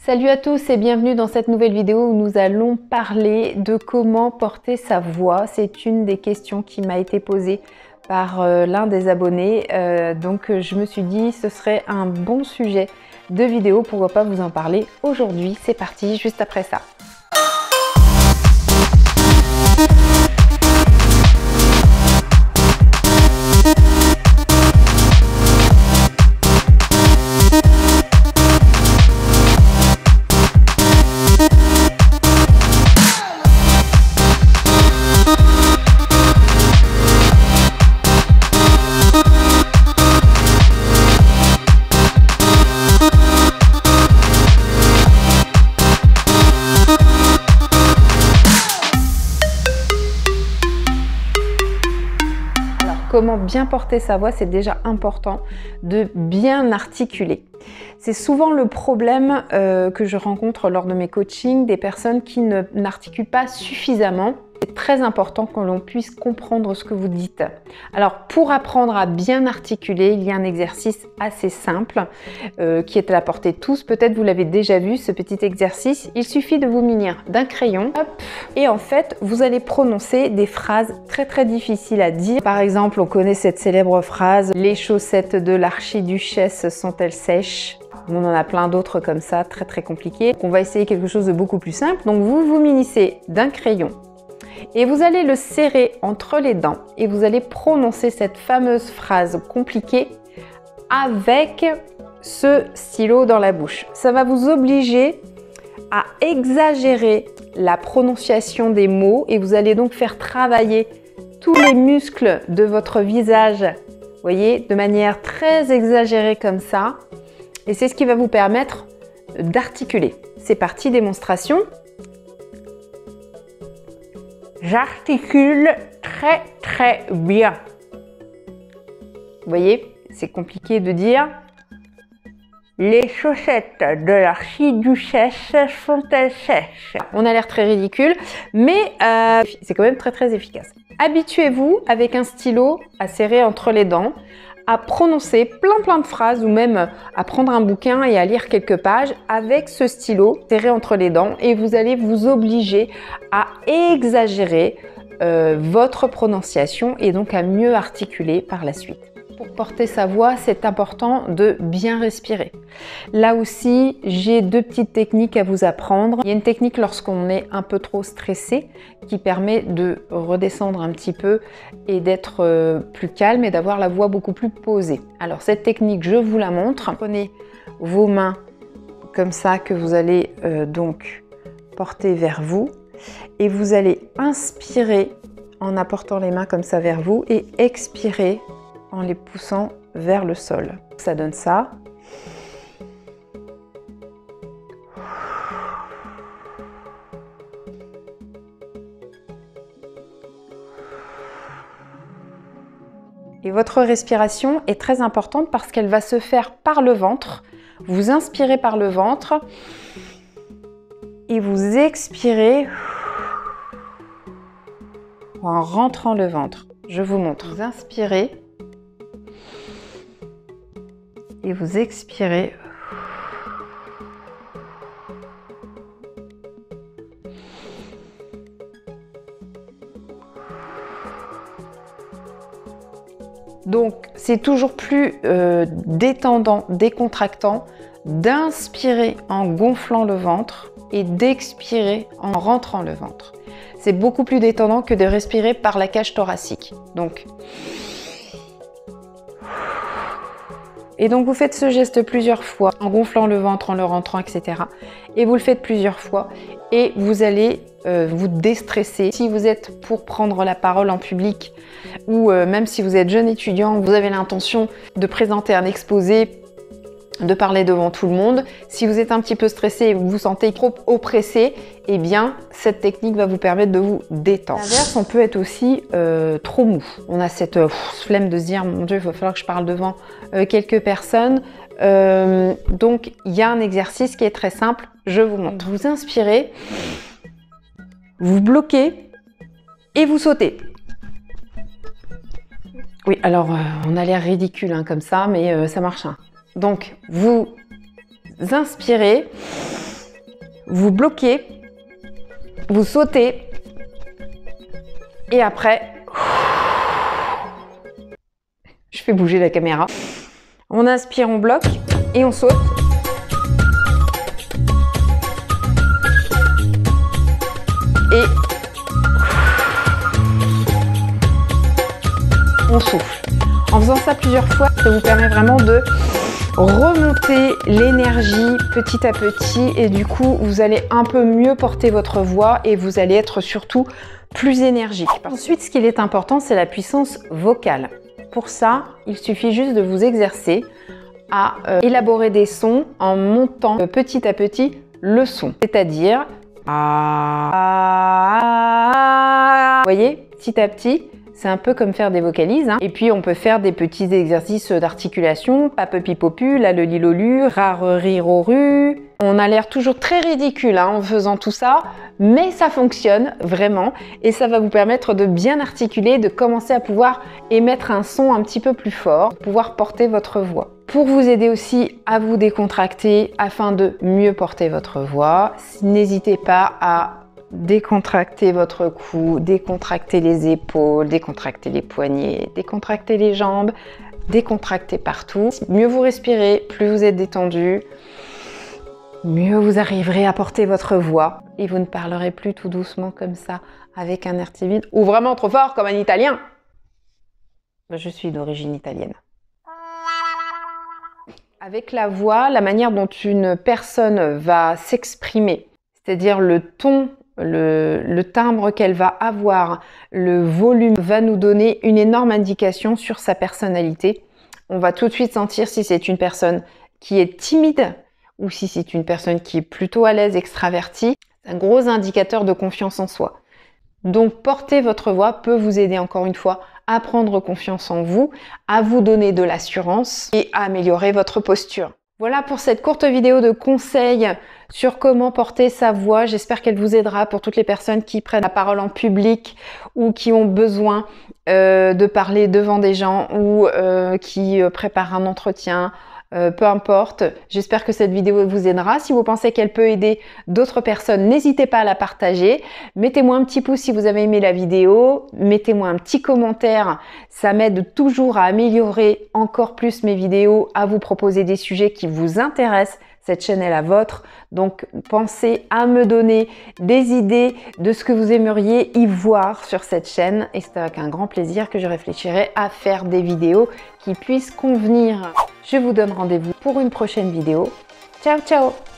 Salut à tous et bienvenue dans cette nouvelle vidéo où nous allons parler de comment porter sa voix. C'est une des questions qui m'a été posée par l'un des abonnés. Donc je me suis dit ce serait un bon sujet de vidéo, pourquoi pas vous en parler aujourd'hui. C'est parti, juste après ça. Comment bien porter sa voix, c'est déjà important de bien articuler. C'est souvent le problème que je rencontre lors de mes coachings, des personnes qui n'articulent pas suffisamment. C'est très important que l'on puisse comprendre ce que vous dites. Alors pour apprendre à bien articuler, il y a un exercice assez simple qui est à la portée de tous. Peut-être vous l'avez déjà vu, ce petit exercice. Il suffit de vous munir d'un crayon et en fait vous allez prononcer des phrases très difficiles à dire. Par exemple, on connaît cette célèbre phrase « Les chaussettes de l'archiduchesse sont-elles sèches ?» On en a plein d'autres comme ça, très compliquées. On va essayer quelque chose de beaucoup plus simple. Donc vous vous munissez d'un crayon et vous allez le serrer entre les dents et vous allez prononcer cette fameuse phrase compliquée avec ce stylo dans la bouche. Ça va vous obliger à exagérer la prononciation des mots et vous allez donc faire travailler tous les muscles de votre visage, vous voyez, de manière très exagérée comme ça. Et c'est ce qui va vous permettre d'articuler. C'est parti, démonstration. J'articule très bien. Vous voyez, c'est compliqué de dire. Les chaussettes de l'archiduchesse sont-elles sèches? On a l'air très ridicule, mais c'est quand même très efficace. Habituez-vous avec un stylo à serrer entre les dents, à prononcer plein de phrases ou même à prendre un bouquin et à lire quelques pages avec ce stylo serré entre les dents et vous allez vous obliger à exagérer votre prononciation et donc à mieux articuler par la suite. Pour porter sa voix, c'est important de bien respirer. Là aussi, j'ai deux petites techniques à vous apprendre. Il y a une technique lorsqu'on est un peu trop stressé qui permet de redescendre un petit peu et d'être plus calme et d'avoir la voix beaucoup plus posée. Alors cette technique, je vous la montre. Prenez vos mains comme ça que vous allez donc porter vers vous et vous allez inspirer en apportant les mains comme ça vers vous et expirer en les poussant vers le sol. Ça donne ça. Et votre respiration est très importante parce qu'elle va se faire par le ventre. Vous inspirez par le ventre et vous expirez en rentrant le ventre. Je vous montre. Vous inspirez et vous expirez. Donc, c'est toujours plus détendant, décontractant d'inspirer en gonflant le ventre et d'expirer en rentrant le ventre. C'est beaucoup plus détendant que de respirer par la cage thoracique. Et donc vous faites ce geste plusieurs fois en gonflant le ventre, en le rentrant, etc. Et vous le faites plusieurs fois et vous allez vous déstresser. Si vous êtes pour prendre la parole en public ou même si vous êtes jeune étudiant, vous avez l'intention de présenter un exposé, de parler devant tout le monde. Si vous êtes un petit peu stressé et vous vous sentez trop oppressé, eh bien cette technique va vous permettre de vous détendre. À l'inverse, on peut être aussi trop mou. On a cette flemme de se dire mon Dieu, il va falloir que je parle devant quelques personnes. Donc il y a un exercice qui est très simple, je vous montre. Vous inspirez, vous bloquez et vous sautez. Oui, alors on a l'air ridicule hein, comme ça, mais ça marche. Hein. Donc, vous inspirez vous bloquez, vous sautez et après, je fais bouger la caméra. On inspire, on bloque et on saute. Et on souffle. En faisant ça plusieurs fois, ça vous permet vraiment de remonter l'énergie petit à petit et du coup, vous allez un peu mieux porter votre voix et vous allez être surtout plus énergique. Ensuite, ce qu'il est important, c'est la puissance vocale. Pour ça, il suffit juste de vous exercer à élaborer des sons en montant petit à petit le son. C'est-à-dire, vous voyez, petit à petit, c'est un peu comme faire des vocalises. Hein. Et puis, on peut faire des petits exercices d'articulation, pape-pipopu, la le lilolu, rare-ri-ro-ru. On a l'air toujours très ridicule hein, en faisant tout ça, mais ça fonctionne vraiment et ça va vous permettre de bien articuler, de commencer à pouvoir émettre un son un petit peu plus fort, pouvoir porter votre voix. Pour vous aider aussi à vous décontracter afin de mieux porter votre voix, n'hésitez pas à décontracter votre cou, décontracter les épaules, décontracter les poignets, décontracter les jambes, décontracter partout. Mieux vous respirez, plus vous êtes détendu, mieux vous arriverez à porter votre voix et vous ne parlerez plus tout doucement comme ça avec un air timide ou vraiment trop fort comme un italien. Je suis d'origine italienne. Avec la voix, la manière dont une personne va s'exprimer, c'est-à-dire le ton, le timbre qu'elle va avoir, le volume va nous donner une énorme indication sur sa personnalité. On va tout de suite sentir si c'est une personne qui est timide ou si c'est une personne qui est plutôt à l'aise, extravertie. C'est un gros indicateur de confiance en soi. Donc, porter votre voix peut vous aider encore une fois à prendre confiance en vous, à vous donner de l'assurance et à améliorer votre posture. Voilà pour cette courte vidéo de conseils sur comment porter sa voix. J'espère qu'elle vous aidera pour toutes les personnes qui prennent la parole en public ou qui ont besoin de parler devant des gens ou qui préparent un entretien. Peu importe, j'espère que cette vidéo vous aidera. Si vous pensez qu'elle peut aider d'autres personnes, n'hésitez pas à la partager. Mettez-moi un petit pouce si vous avez aimé la vidéo. Mettez-moi un petit commentaire. Ça m'aide toujours à améliorer encore plus mes vidéos, à vous proposer des sujets qui vous intéressent. Cette chaîne est la vôtre, donc pensez à me donner des idées de ce que vous aimeriez y voir sur cette chaîne et c'est avec un grand plaisir que je réfléchirai à faire des vidéos qui puissent convenir. Je vous donne rendez-vous pour une prochaine vidéo. Ciao, ciao!